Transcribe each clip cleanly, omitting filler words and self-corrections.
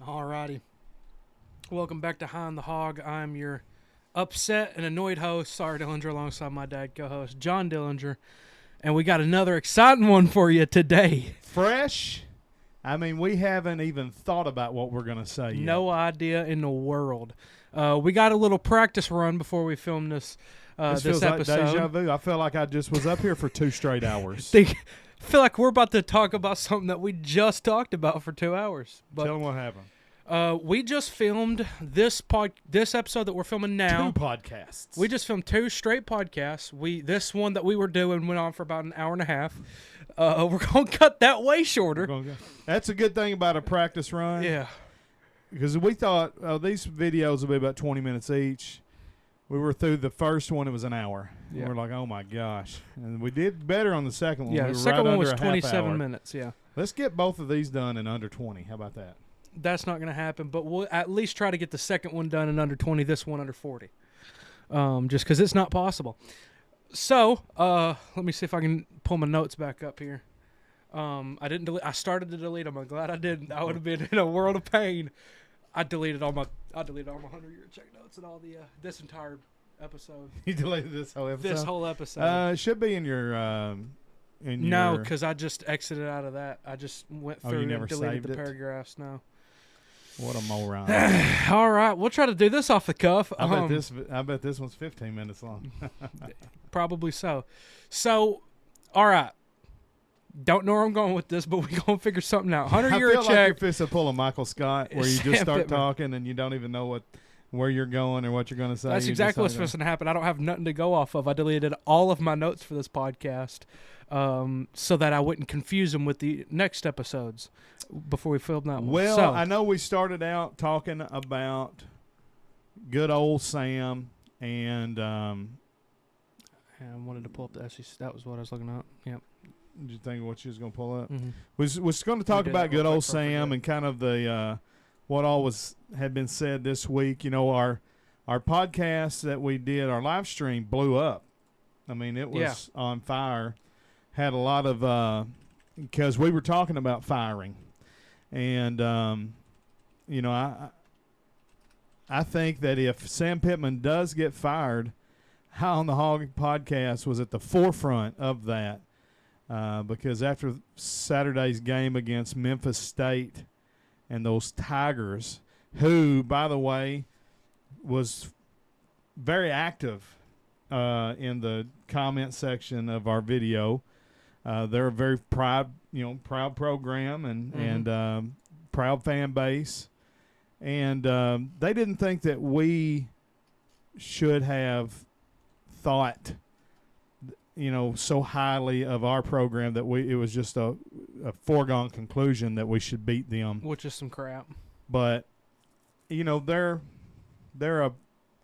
Alrighty. Welcome back to High on the Hog. I'm your upset and annoyed host, Sarah Dillinger, alongside my dad co-host, John Dillinger. And we got another exciting one for you today. Fresh. I mean, we haven't even thought about what we're going to say yet. No idea in the world. We got a little practice run before we filmed this feels episode. like deja vu. I feel like I just was up here for 2 straight hours. I feel like we're about to talk about something that we just talked about for 2 hours. But Tell them what happened. we just filmed this episode that we're filming now. 2 podcasts. We just filmed 2 straight podcasts. This one that we were doing went on for about an hour and a half. We're going to cut that way shorter. That's a good thing about a practice run. Yeah. Because we thought these videos will be about 20 minutes each. We were through the first one. It was an hour. Yeah. We're like, oh, my gosh. And we did better on the second one. Yeah, we the were second right one was under a half 27 hour. minutes, yeah. Let's get both of these done in under 20. How about that? That's not going to happen, but we'll at least try to get the second one done in under 20, this one under 40. Just because it's not possible. So, let me see if I can pull my notes back up here. I didn't delete. I started to delete them. I'm glad I didn't. I would have been in a world of pain. I deleted all my 100 Yurachek notes and all the this entire episode. You deleted this whole episode? This whole episode. It should be in your... No, because I just exited out of that. I just went through you never and deleted saved the it? paragraphs. No. What a moron. All right, we'll try to do this off the cuff. I bet this one's 15 minutes long. Probably so. So, all right. Don't know where I'm going with this, but we're going to figure something out. Hunter I feel like Yurachek. you're fixing to pull a Michael Scott where you Sam just start Pittman. talking and you don't even know where you're going or what you're going to say. That's You exactly what's just don't supposed to happen. I don't have nothing to go off of. I deleted all of my notes for this podcast so that I wouldn't confuse them with the next episodes before we filmed that one. Well, So, I know we started out talking about good old Sam and I wanted to pull up the SEC. That was what I was looking at. Yep. did you think of what you was going to pull up? Mm-hmm. Was going to talk did about that real good old quick before I Sam forget. and kind of the what all had been said this week. You know, our podcast that we did, our live stream blew up. I mean, it was on fire. Had a lot of because we were talking about firing, and you know, I think that if Sam Pittman does get fired, High on the Hog podcast was at the forefront of that. Because after Saturday's game against Memphis State and those Tigers, who, by the way, was very active in the comment section of our video. They're a very proud program and proud fan base. And they didn't think that we should have thought so highly of our program that it was just a foregone conclusion that we should beat them. Which is some crap. But, they're a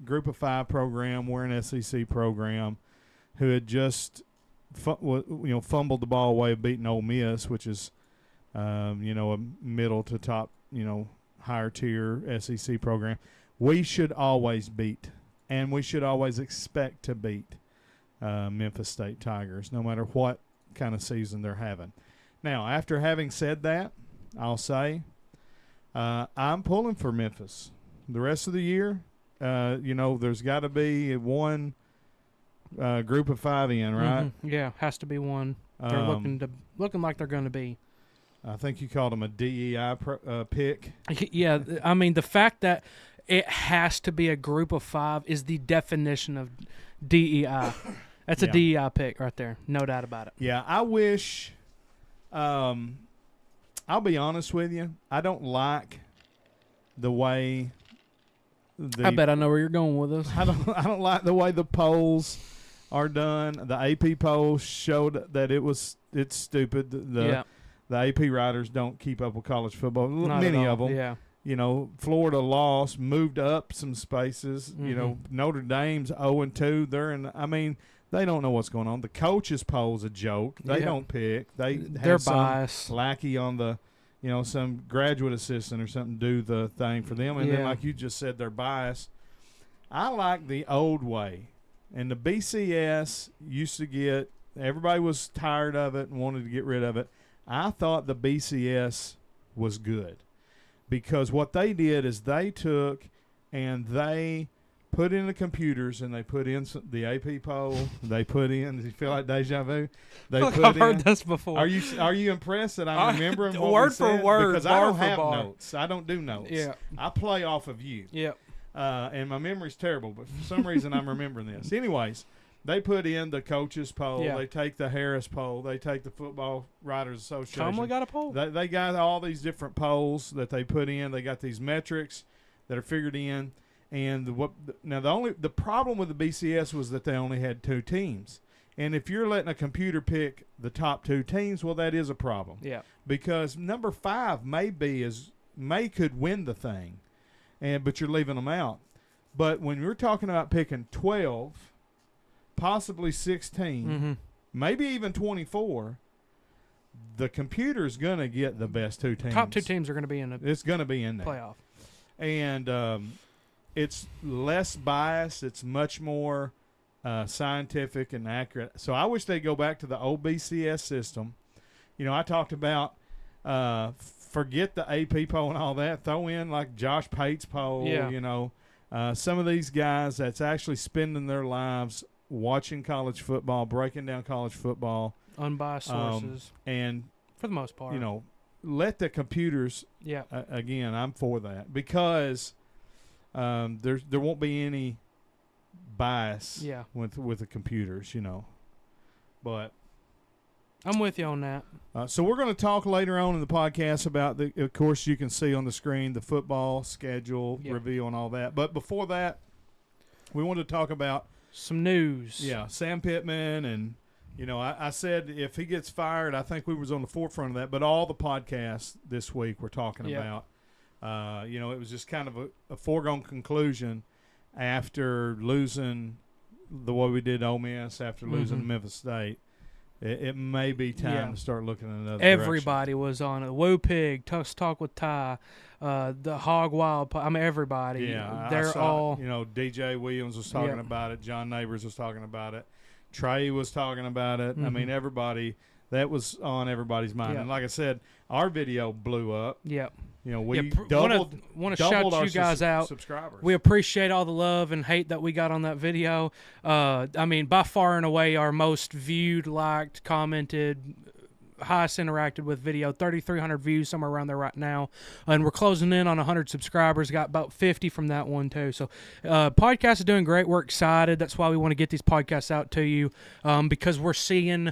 group of 5 program. We're an SEC program who had just, fumbled the ball away of beating Ole Miss, which is, a middle to top, higher tier SEC program. We should always beat, and we should always expect to beat Memphis State Tigers, no matter what kind of season they're having. Now, after having said that, I'll say I'm pulling for Memphis. The rest of the year, there's got to be one group of 5 in, right? Mm-hmm. Yeah, has to be one. They're looking like they're going to be. I think you called them a DEI pick. Yeah, I mean, the fact that it has to be a group of 5 is the definition of DEI. That's a DEI pick right there. No doubt about it. Yeah, I wish I'll be honest with you. I don't like the way I bet I know where you're going with this. I don't like the way the polls are done. The AP polls showed that it's stupid. The AP writers don't keep up with college football. Not Many at all. of them. Yeah. Florida lost, moved up some spaces. Mm-hmm. Notre Dame's 0-2. They don't know what's going on. The coaches' poll's a joke. They don't pick. They're biased. Lackey on the, some graduate assistant or something do the thing for them. And then, like you just said, they're biased. I like the old way. And the BCS used to get, everybody was tired of it and wanted to get rid of it. I thought the BCS was good. because what they did is they took and they put in the computers and they put in the AP poll. They put in. Does you feel like deja vu? They Like put I've in. heard this before. Are you impressed that I'm remembering what word we said? for word, Because bar I don't for have bar. notes. I don't do notes. Yeah. I play off of you. Yep. And my memory's terrible, but for some reason I'm remembering this. Anyways, they put in the coaches poll. Yeah. They take the Harris poll. They take the Football Writers Association. Commonly got a poll. They got all these different polls that they put in. They got these metrics that are figured in. And the problem with the BCS was that they only had 2 teams. And if you're letting a computer pick the top 2 teams, well, that is a problem. Yeah. Because number 5 could win the thing, but you're leaving them out. But when we're talking about picking 12, possibly 16, maybe even 24, the computer's going to get the best 2 teams. Top 2 teams are going to be in the It's going to be in there. playoff. And it's less biased. It's much more scientific and accurate. So I wish they'd go back to the old BCS system. You know, I talked about forget the AP poll and all that. Throw in like Josh Pate's poll. Yeah. You know, some of these guys that's actually spending their lives watching college football, breaking down college football, Unbiased sources, and for the most part. you know, let the computers. Yeah. Again, I'm for that because there won't be any bias. Yeah. With the computers, you know, but. I'm with you on that. So we're going to talk later on in the podcast about of course, you can see on the screen the football schedule review and all that. But before that, we wanted to talk about some news. Yeah, Sam Pittman, and you know, I said if he gets fired, I think we was on the forefront of that. But all the podcasts this week we're talking about. You know, it was just kind of a foregone conclusion after losing the way we did Ole Miss, after losing to Memphis State. It may be time to start looking in another Everybody was on it. Woo Pig, Talk with Ty, the Hog Wild. I mean, everybody. Yeah, they're all. You know, DJ Williams was talking about it. John Neighbors was talking about it. Trey was talking about it. I mean, everybody. That was on everybody's mind. And like I said, our video blew up. Yep. You know, we want to shout you guys out. Subscribers. We appreciate all the love and hate that we got on that video. I mean, by far and away, our most viewed, liked, commented, highest interacted with video. 3,300 views, somewhere around there right now. And we're closing in on 100 subscribers. Got about 50 from that one, too. So, podcast is doing great. We're excited. That's why we want to get these podcasts out to you, because we're seeing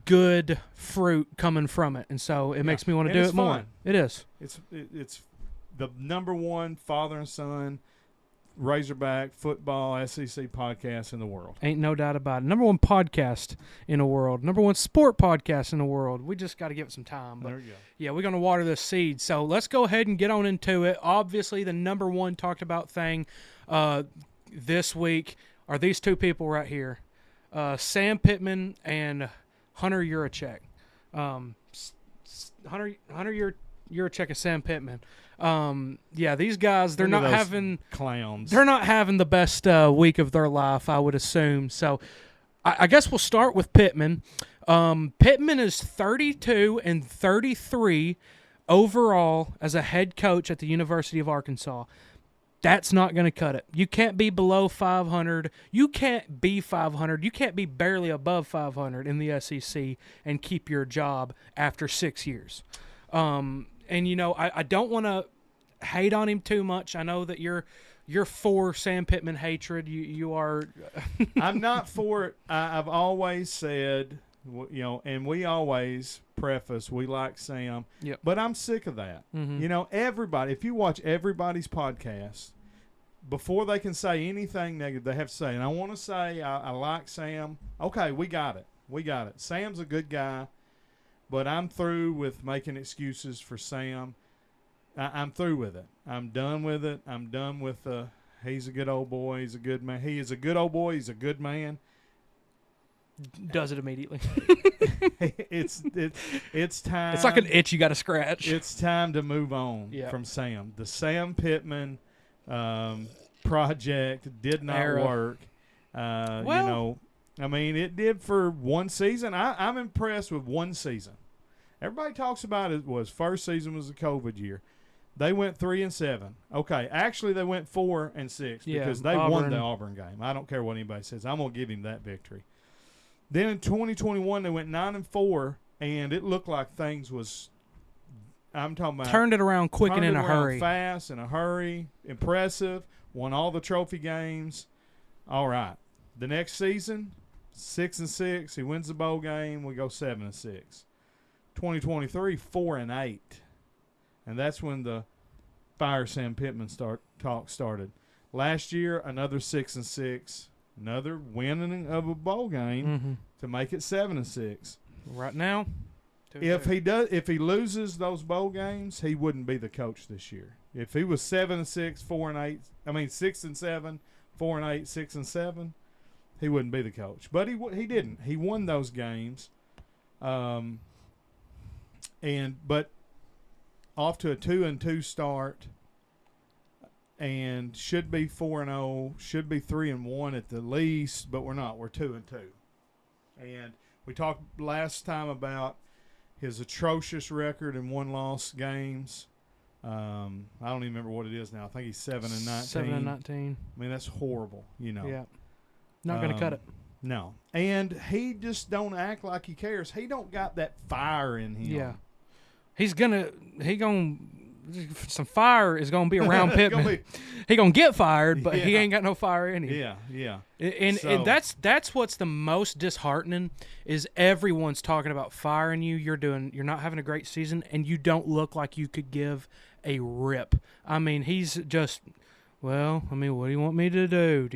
good fruit coming from it, and so it makes me want to do it more. Fun. It is. It's the #1 father and son Razorback football SEC podcast in the world. Ain't no doubt about it. #1 podcast in the world. #1 sport podcast in the world. We just got to give it some time. But there you go. Yeah, we're going to water this seed. So let's go ahead and get on into it. Obviously, the #1 talked about thing this week are these 2 people right here, Sam Pittman and Hunter Yurachek. Hunter Yurachek and Sam Pittman. Yeah, these guys, they're not having clowns. They're not having the best week of their life, I would assume. So I guess we'll start with Pittman. Pittman is 32-33 overall as a head coach at the University of Arkansas. That's not going to cut it. You can't be below 500. You can't be 500. You can't be barely above 500 in the SEC and keep your job after 6 years. And, you know, I don't want to hate on him too much. I know that you're for Sam Pittman hatred. You are. I'm not for it. I've always said, you know, and we always preface, we like Sam, but I'm sick of that. You know, everybody, if you watch everybody's podcast, before they can say anything negative, they have to say, and I want to say I like Sam. Okay, we got it. Sam's a good guy, but I'm through with making excuses for Sam. I'm through with it. I'm done with it. I'm done with he's a good old boy. He's a good man. He is a good old boy. He's a good man. Does it immediately. It's time. It's like an itch you got to scratch. It's time to move on from Sam. The Sam Pittman project did not work. You know, I mean, it did for one season. I'm impressed with one season. Everybody talks about it was first season was the COVID year. They went 3-7. Okay, actually they went 4-6 because they won the Auburn game. I don't care what anybody says. I'm gonna give him that victory. Then in 2021 they went 9-4, and it looked like things was. I'm talking about turned it around quick and in a hurry, fast in a hurry, impressive. Won all the trophy games. All right, the next season 6-6. He wins the bowl game. We go 7-6. 2023 4-8. And that's when the Fire Sam Pittman talk started. Last year, another 6-6, another winning of a bowl game to make it 7-6. Right now, if he loses those bowl games, he wouldn't be the coach this year. If he was 7-6, 4-8, 6-7, 4-8, 6-7, he wouldn't be the coach. But he didn't. He won those games, but off to a 2-2 start, and should be 4-0, should be 3-1 at the least, but we're not. We're 2-2, and we talked last time about his atrocious record in one-loss games. I don't even remember what it is now. I think he's 7-19. 7-19. I mean, that's horrible. Yeah, not gonna cut it. No, and he just don't act like he cares. He don't got that fire in him. Yeah. Some fire is gonna be around Pittman. He gonna get fired, but he ain't got no fire in him. Yeah. And that's what's the most disheartening is everyone's talking about firing you. You're not having a great season, and you don't look like you could give a rip. I mean, he's just. Well, I mean, what do you want me to do?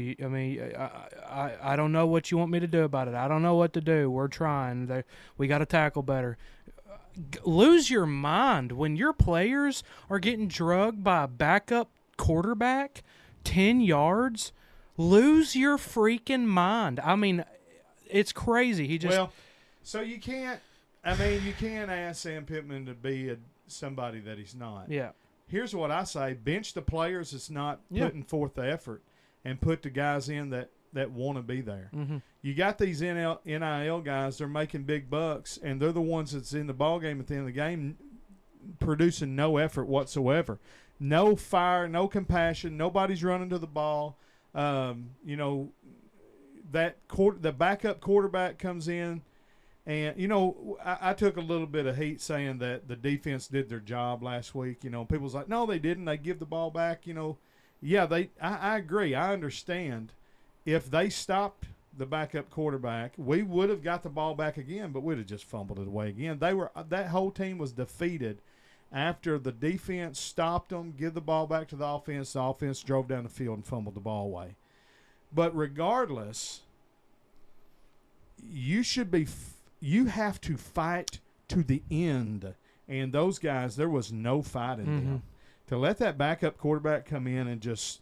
I don't know what you want me to do about it. I don't know what to do. We're trying. We got to tackle better. Lose your mind when your players are getting drugged by a backup quarterback 10 yards. Lose your freaking mind. I mean, it's crazy. So you can't ask Sam Pittman to be somebody that he's not. Yeah. Here's what I say. Bench the players that's not putting forth the effort, and put the guys in that want to be there. Mm-hmm. You got these NIL guys, they're making big bucks, and they're the ones that's in the ball game at the end of the game producing no effort whatsoever. No fire, no compassion, nobody's running to the ball. The backup quarterback comes in, and, I took a little bit of heat saying that the defense did their job last week. People's like, no, they didn't. They give the ball back, Yeah, I agree. I understand. If they stopped the backup quarterback, we would have got the ball back again, but we'd have just fumbled it away again. That whole team was defeated after the defense stopped them, give the ball back to the offense. The offense drove down the field and fumbled the ball away. But regardless, you have to fight to the end. And those guys, there was no fight in them. To let that backup quarterback come in and just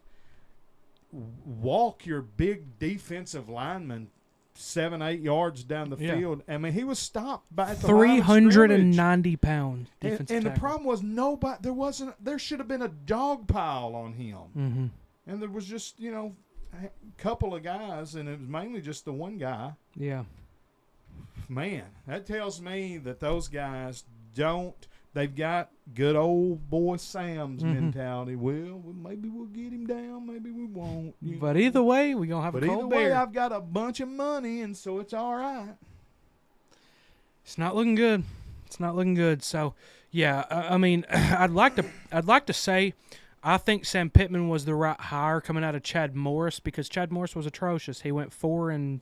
walk your big defensive lineman 7-8 yards down the field. I mean, he was stopped by 390 pounds. And the problem was there should have been a dog pile on him. And there was just, a couple of guys, and it was mainly just the one guy. Yeah. Man, that tells me that those guys they've got good old boy Sam's mentality. Well, maybe we'll get him down, maybe we won't. But either way, we're going to have a cold beer. But either way, I've got a bunch of money, and so it's all right. It's not looking good. So, yeah, I mean, I'd like to say I think Sam Pittman was the right hire coming out of Chad Morris, because Chad Morris was atrocious. He went 4-50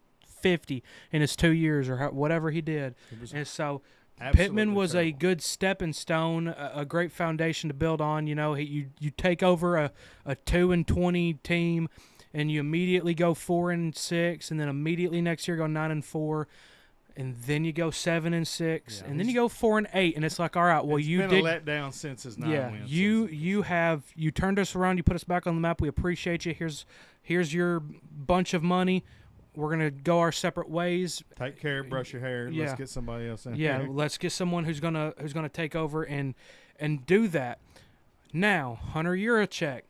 in his 2 years or whatever he did. And so Pittman was terrible. A good stepping stone, a great foundation to build on. You take over a 2-20 team, and you immediately go 4-6, and then immediately next year go 9-4, and then you go 7-6, and then you go 4-8, and it's like, all right, well, it's been a letdown since his 9 wins. You turned us around, you put us back on the map. We appreciate you. Here's your bunch of money. We're going to go our separate ways. Take care, brush your hair. Let's get somebody else in. Yeah, let's get someone who's gonna take over and do that. Now, Hunter Yurachek,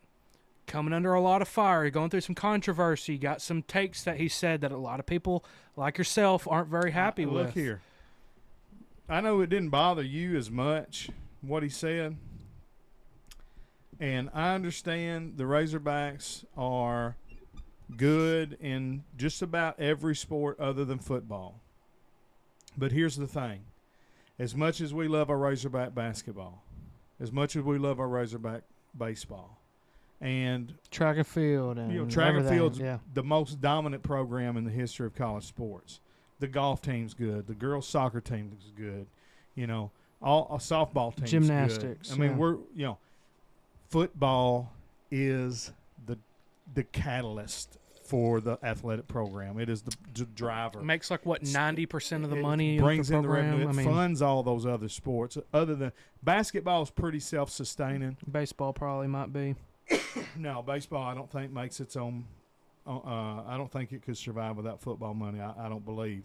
coming under a lot of fire, going through some controversy, got some takes that he said that a lot of people like yourself aren't very happy with. Look here. I know it didn't bother you as much what he said. And I understand the Razorbacks are good in just about every sport other than football. But here's the thing. As much as we love our Razorback basketball, as much as we love our Razorback baseball, and track and field, and track and field's yeah. the most dominant program in the history of college sports. The golf team's good. The girls' soccer team is good. All softball team's gymnastics. good. I mean, we're football is the catalyst for the athletic program. It is the driver. It makes 90% of the money. Brings in the revenue. program. It funds all those other sports. Other than basketball is pretty self-sustaining. Baseball probably might be. No, baseball I don't think makes its own. I don't think it could survive without football money. I don't believe.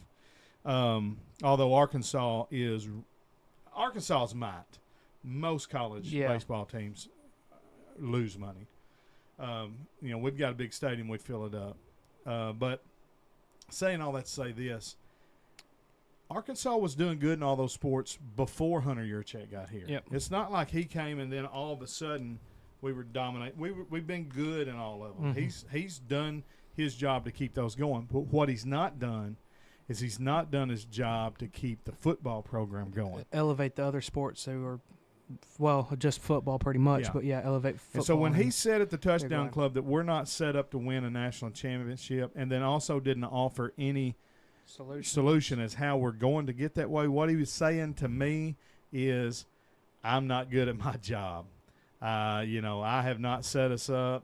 Although Arkansas might. Most college baseball teams lose money. We've got a big stadium. We fill it up. But saying all that to say this, Arkansas was doing good in all those sports before Hunter Yurachek got here. Yep. It's not like he came and then all of a sudden we were dominating. We've been good in all of them. Mm-hmm. He's done his job to keep those going. But what he's not done is he's not done his job to keep the football program going. Elevate the other sports who are, just football pretty much, but elevate football. And so when he said at the Touchdown Club that we're not set up to win a national championship, and then also didn't offer any solution as how we're going to get that way, what he was saying to me is, I'm not good at my job. I have not set us up.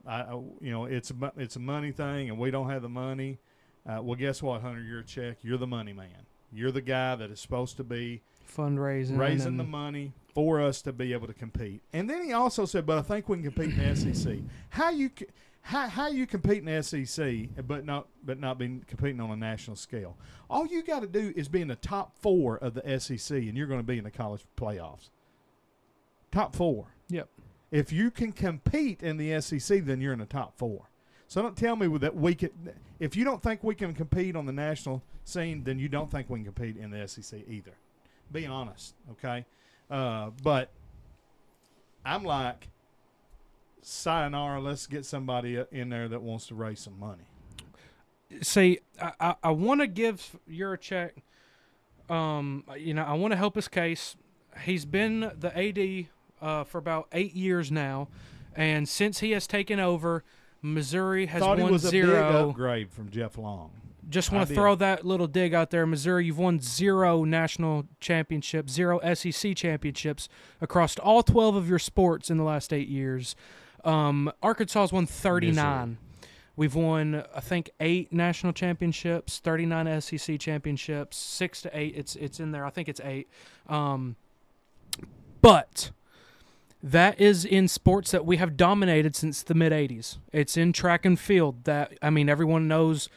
It's a money thing, and we don't have the money. Well, guess what, Hunter? Yurachek, you're the money man. You're the guy that is supposed to be raising the money for us to be able to compete. And then he also said, but I think we can compete in the SEC. How you compete in the SEC but not be competing on a national scale? All you got to do is be in the top 4 of the SEC, and you're going to be in the college playoffs. Top 4. Yep. If you can compete in the SEC, then you're in the top 4. So don't tell me that we can. If you don't think we can compete on the national scene, then you don't think we can compete in the SEC either. Be honest, okay? But I'm like, sayonara, let's get somebody in there that wants to raise some money. See, I want to give Yurachek, I want to help his case. He's been the AD for about 8 years now, and since he has taken over, Missouri has won 0. Thought he was a big upgrade from Jeff Long. Just want to throw that little dig out there. Missouri, you've won 0 national championships, 0 SEC championships across all 12 of your sports in the last 8 years. Arkansas has won 39. Missouri. We've won, I think, 8 national championships, 39 SEC championships, 6 to 8. It's in there. I think it's 8. But that is in sports that we have dominated since the mid-'80s. It's in track and field that, everyone knows.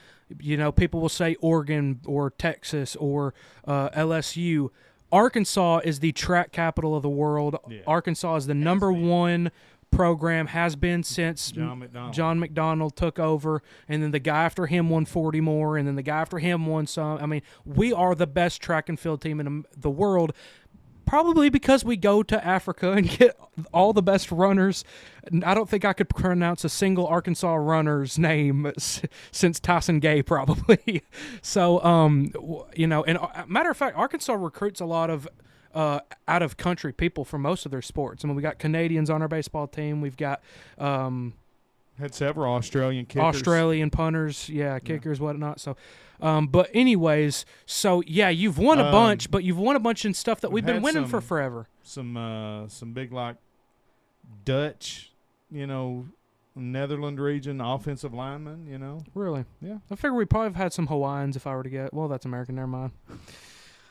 People will say Oregon or Texas or LSU. Arkansas is the track capital of the world. Yeah. Arkansas is the number 1 program, has been since John McDonald took over, and then the guy after him won 40 more, and then the guy after him won some. We are the best track and field team in the world, probably because we go to Africa and get all the best runners. I don't think I could pronounce a single Arkansas runner's name since Tyson Gay, probably. So, and matter of fact, Arkansas recruits a lot of out-of-country people for most of their sports. We got Canadians on our baseball team. We've got had several Australian kickers. Australian punters, kickers, whatnot. So, but anyways, so you've won a bunch, but you've won a bunch in stuff that we've been winning for forever. Some big Dutch, Netherlands region offensive linemen, Really? Yeah. I figure we probably have had some Hawaiians if I were to get. Well, that's American. Never mind.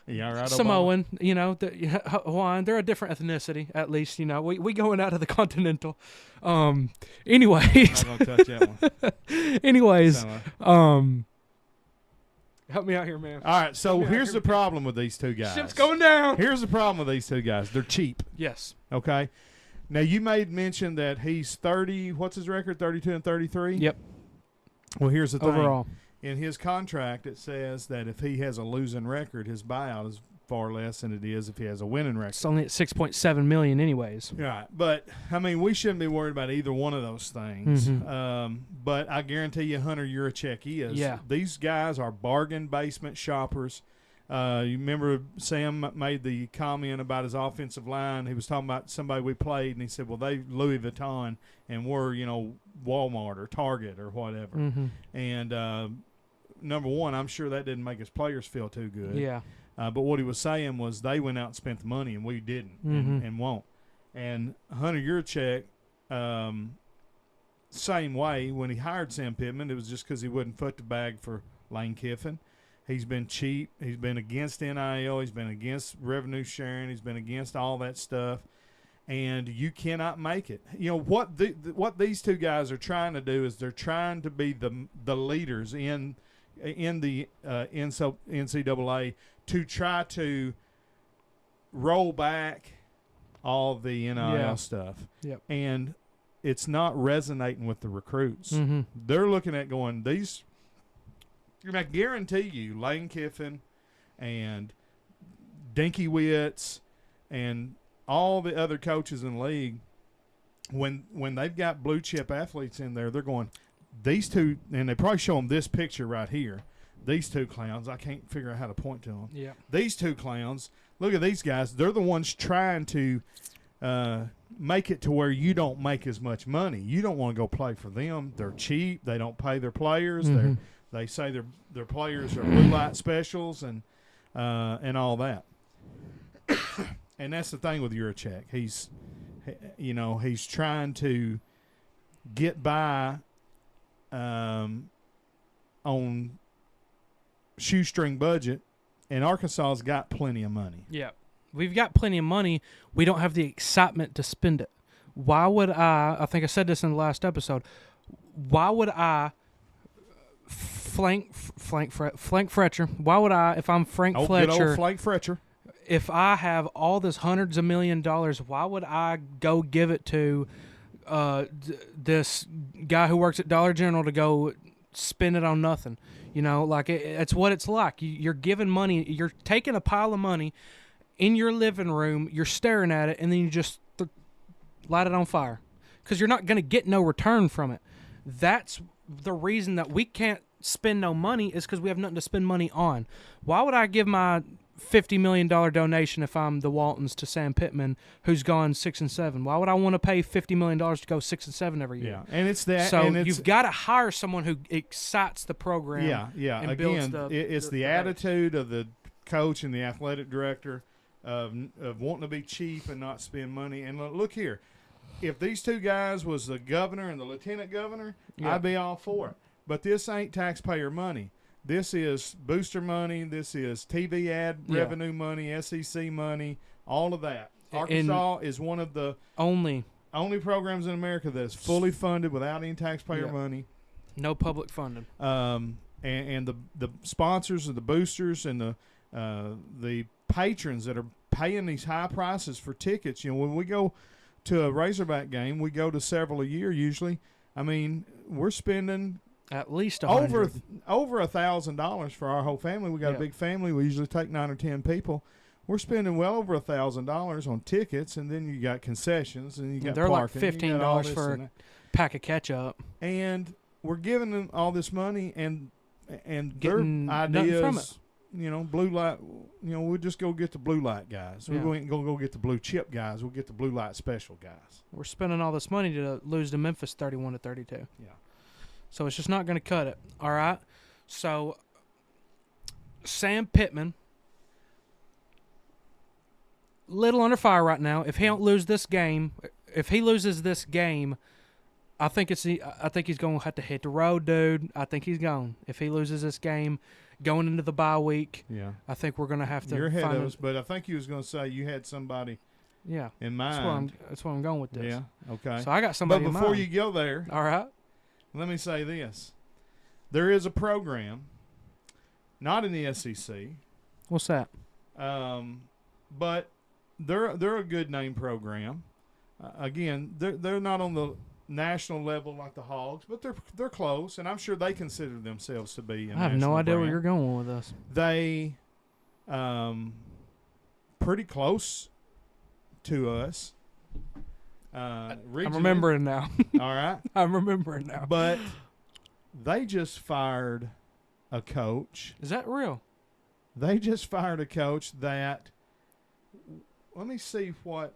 Yeah, right. Samoan, Hawaiian. They're a different ethnicity, at least. We going out of the continental. Anyways. I'm not gonna touch that one. Anyways, help me out here, man. All right, so here's the problem with these two guys. Ship's going down. Here's the problem with these two guys. They're cheap. Yes. Okay. Now you made mention that he's 30. What's his record? 32 and 33. Yep. Well, here's the thing. Overall. In his contract, it says that if he has a losing record, his buyout is far less than it is if he has a winning record. It's only at $6.7 million anyways. Right, but I mean, we shouldn't be worried about either one of those things. Mm-hmm. But I guarantee you, Hunter Yurachek is. Yeah. These guys are bargain basement shoppers. You remember Sam made the comment about his offensive line. He was talking about somebody we played, and he said, "Well, they Louis Vuitton, and we're Walmart or Target or whatever." Mm-hmm. And number one, I'm sure that didn't make his players feel too good. Yeah. But what he was saying was they went out and spent the money, and we didn't, and won't. And Hunter Yurachek, same way. When he hired Sam Pittman, it was just because he wouldn't foot the bag for Lane Kiffin. He's been cheap. He's been against NIL. He's been against revenue sharing. He's been against all that stuff. And you cannot make it. What these two guys are trying to do is they're trying to be the leaders in the NCAA to try to roll back all the NIL stuff. Yep. And it's not resonating with the recruits. Mm-hmm. They're looking at going, these – and I guarantee you Lane Kiffin and Dinky Witts and all the other coaches in the league, when they've got blue chip athletes in there, they're going, these two, and they probably show them this picture right here. These two clowns, I can't figure out how to point to them. Yeah. These two clowns, look at these guys. They're the ones trying to make it to where you don't make as much money. You don't want to go play for them. They're cheap. They don't pay their players. Mm-hmm. They say their players are blue light specials and all that. And that's the thing with Yurachek. He's trying to get by on shoestring budget, and Arkansas's got plenty of money. Yeah. We've got plenty of money. We don't have the excitement to spend it. Why would I think I said this in the last episode, why would I Flank Fletcher. Why would I, if I'm Frank Fletcher, good old Flank Fletcher, if I have all this hundreds of $1 million, why would I go give it to this guy who works at Dollar General to go spend it on nothing? It's what it's like. You're giving money. You're taking a pile of money in your living room. You're staring at it, and then you just light it on fire because you're not going to get no return from it. That's the reason that we can't spend no money is because we have nothing to spend money on. Why would I give my $50 million donation if I'm the Waltons to Sam Pittman, who's gone 6-7? Why would I want to pay $50 million to go 6-7 every year? Yeah, and it's that. So and you've got to hire someone who excites the program. Yeah. And Again, builds it's the attitude of the coach and the athletic director of wanting to be cheap and not spend money. And look here, if these two guys was the governor and the lieutenant governor, I'd be all for it. But this ain't taxpayer money. This is booster money. This is TV ad revenue money, SEC money, all of that. Arkansas is one of the only programs in America that is fully funded without any taxpayer money. No public funding. And the sponsors and the boosters and the patrons that are paying these high prices for tickets. When we go to a Razorback game, we go to several a year usually. I mean, we're spending at least over $1,000 for our whole family. We got a big family. We usually take 9 or 10 people. We're spending well over $1,000 on tickets, and then you got concessions, and you got they're parking. Like $15 for a pack of ketchup, and we're giving them all this money, and their getting ideas, from it. Blue light. We'll just go get the blue light guys. Yeah. We ain't gonna go get the blue chip guys. We'll get the blue light special guys. We're spending all this money to lose to Memphis 31-32. Yeah. So it's just not going to cut it. All right. So Sam Pittman, little under fire right now. If he loses this game, I think he's going to have to hit the road, dude. I think he's gone. If he loses this game, going into the bye week, I think we're going to have to. You're ahead of us, but I think you was going to say you had somebody. Yeah. In mind. That's where I'm going with this. Yeah. Okay. So I got somebody. But before you go there, all right. Let me say this: there is a program, not in the SEC. What's that? But they're a good name program. Again, they're not on the national level like the Hogs, but they're close, and I'm sure they consider themselves to be. I have no idea where you're going with this. They pretty close to us. I'm remembering now. All right. I'm remembering now. But they just fired a coach. Is that real? They just fired a coach that, let me see what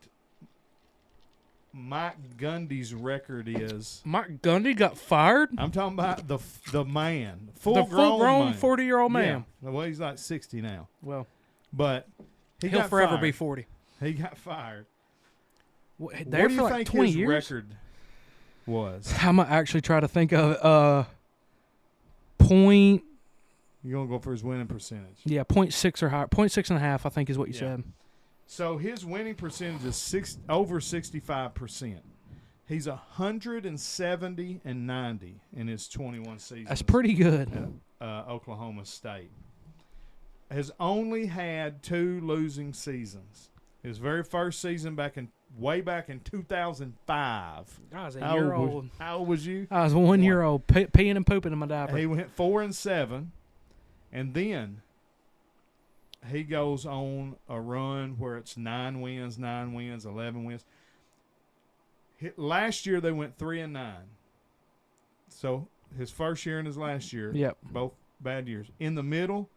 Mike Gundy's record is. Mike Gundy got fired? I'm talking about the man. The full-grown 40-year-old man. Yeah. Well, he's like 60 now. Well, but he'll forever be 40. He got fired. What do you like think 20 his years? record was? I'm going to actually try to think of it. Point. You're going to go for his winning percentage. Yeah, 0.6 or higher. 0.6.5, I think, is what you said. So his winning percentage is over 65%. He's 170-90 in his 21 seasons. That's pretty good. At Oklahoma State. Has only had 2 losing seasons. His very first season way back in 2005. I was a year old. How old was you? I was 1 year old, peeing and pooping in my diaper. He went 4-7, and then he goes on a run where it's 9 wins, 11 wins. Last year they went 3-9. So his first year and his last year, both bad years. In the middle,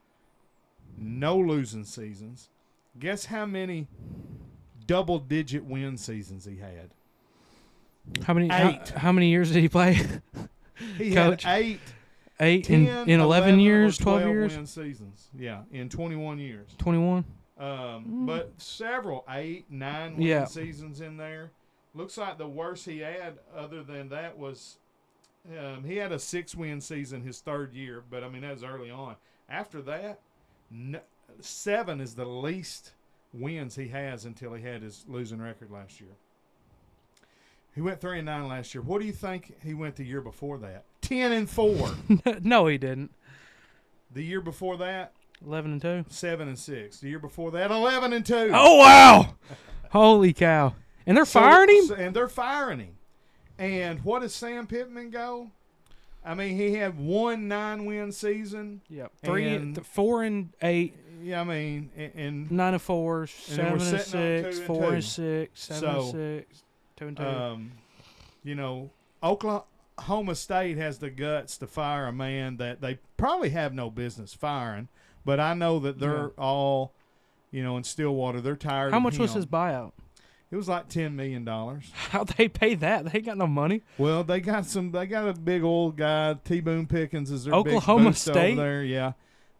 no losing seasons. Guess how many double-digit win seasons he had? How many? 8. How many years did he play? He Coach? had 8. 8 10, in 11 years, 12 years? win seasons. Yeah, in 21 years. 21? But several 8, 9 win seasons in there. Looks like the worst he had other than that was he had a 6-win season his third year, but, I mean, that was early on. After that, 7 is the least wins he has until he had his losing record last year. He went 3-9 last year. What do you think he went the year before that? 10-4. No, he didn't. The year before that, 11-2. 7-6. The year before that, 11-2. Oh wow! Holy cow! And they're firing him. And they're firing him. And what does Sam Pittman go? I mean, he had 1 9-win season. Yep. 4-8. Yeah, I mean, and 9-4, 7-6, 4-6, 7-6, So, 2-2. You know, Oklahoma State has the guts to fire a man that they probably have no business firing, but I know that they're all, you know, in Stillwater. They're tired of him. How much was his buyout? It was like $10 million. How'd they pay that? They ain't got no money. Well, they got a big old guy. T. Boone Pickens is their Oklahoma big boost State over there. Yeah.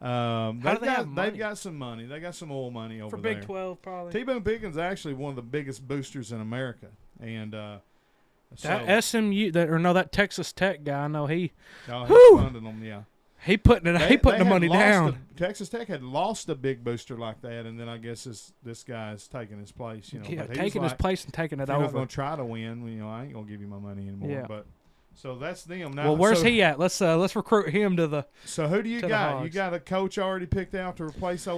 How do they have money? They've got some money. They got some oil money over for there. Big 12, probably. T. Boone Pickens is actually one of the biggest boosters in America, and that SMU that Texas Tech guy. I know he. Oh, he's funding them. Yeah. He putting the money down. Texas Tech had lost a big booster like that, and then I guess this guy's taking his place. You know, yeah, taking his place and taking it over. If you're not going to try to win, you know, I ain't going to give you my money anymore. Yeah. But so that's them now. Well, where's he at? Let's recruit him to the. So who do you got? You got a coach already picked out to replace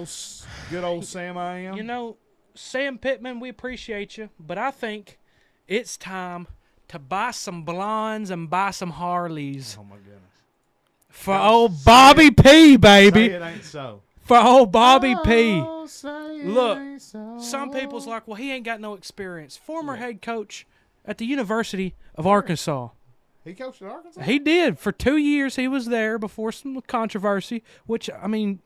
good old Sam I Am? You know, Sam Pittman, we appreciate you, but I think it's time to buy some blondes and buy some Harleys. Oh my goodness. For old Bobby P, baby. Say it ain't so. For old Bobby P. Say Look, ain't so. some people's like, well, he ain't got no experience. Former head coach at the University of Arkansas. He coached at Arkansas? He did. For 2 years, he was there before some controversy, which, I mean,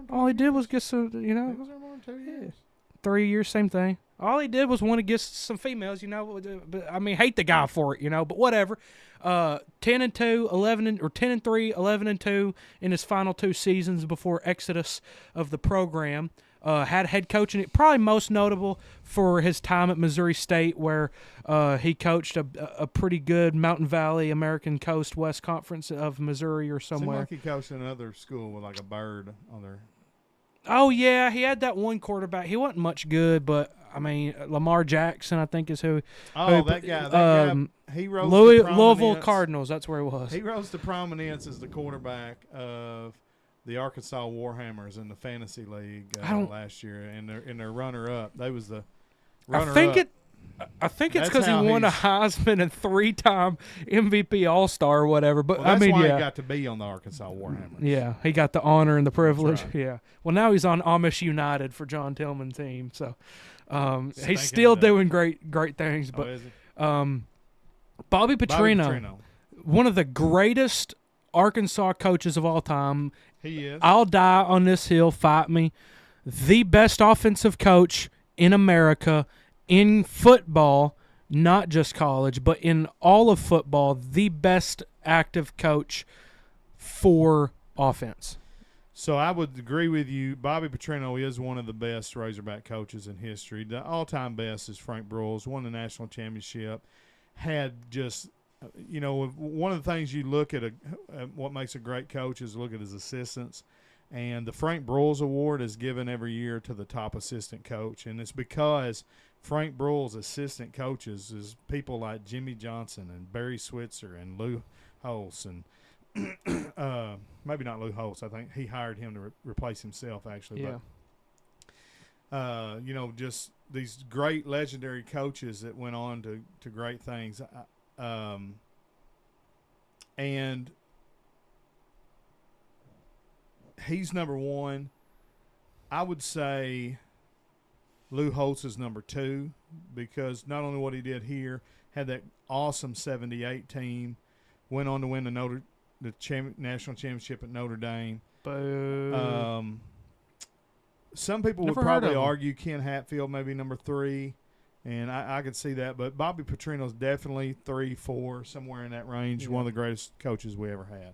all he did was get some, you know. He was there more than 2 years. 3 years, same thing. All he did was want to get some females, you know. But I mean, hate the guy for it, you know. But whatever. 10-2, 11 or 10-3, 11-2 in his final 2 seasons before exodus of the program. Had head coaching. Probably most notable for his time at Missouri State, where he coached a pretty good Mountain Valley American Coast West Conference of Missouri or somewhere. Seemed like he coached in another school with like a bird on there. Oh, yeah, he had that one quarterback. He wasn't much good, but, I mean, Lamar Jackson, I think, is who. That guy. He rose to Louisville prominence. Cardinals, that's where he was. He rose to prominence as the quarterback of the Arkansas Warhammers in the fantasy league last year, and their runner-up. They was the runner-up. I think it's That's because he how won a he's- Heisman and 3-time MVP All-Star or whatever. But Well, that's I mean, why yeah. he got to be on the Arkansas Warhammers. Yeah, he got the honor and the privilege. right. Yeah. Well, now he's on Amish United for John Tillman's team, so he's Stinking still it up. doing great things. Oh, But is he? Bobby Bobby Petrino, Petrino. one of the greatest Arkansas coaches of all time. He is. I'll die on this hill. Fight me. The best offensive coach in America in football, not just college, but in all of football. The best active coach for offense. So I would agree with you. Bobby Petrino is one of the best Razorback coaches in history. The all-time best is Frank Broyles. Won the national championship. Had just, one of the things you look at what makes a great coach is look at his assistants. And the Frank Broyles Award is given every year to the top assistant coach. And it's because Frank Broyles' assistant coaches is people like Jimmy Johnson and Barry Switzer and Lou Holtz and maybe not Lou Holtz. I think he hired him to replace himself, actually. Yeah. But, just these great legendary coaches that went on to great things. And he's number one. I would say Lou Holtz is number two because not only what he did here, had that awesome 78 team, went on to win the national championship at Notre Dame. Boo. Some people Never would heard probably of him. argue Ken Hatfield maybe number three, and I could see that. But Bobby Petrino's definitely 3, 4, somewhere in that range. Yeah. One of the greatest coaches we ever had.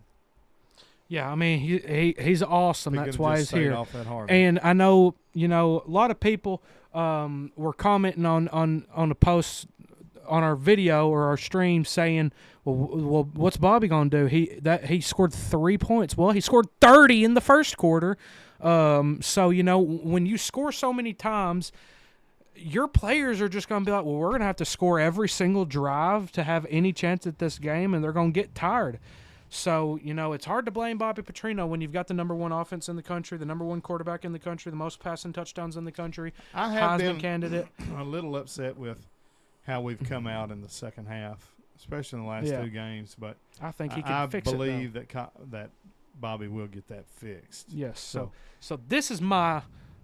Yeah, I mean he's awesome. He That's could've why just he's here. stayed off that Harvard. And I know a lot of people were commenting on the posts on our video or our stream saying, well, what's Bobby gonna do? He scored 3 points. Well, he scored 30 in the first quarter. So when you score so many times, your players are just gonna be like, well, we're gonna have to score every single drive to have any chance at this game, and they're gonna get tired. So, it's hard to blame Bobby Petrino when you've got the number one offense in the country, the number one quarterback in the country, the most passing touchdowns in the country, I have Heisman been candidate. a little upset with how we've come out in the second half, especially in the last two games. But I think he can I fix it. believe that Bobby will get that fixed. Yes. So this is my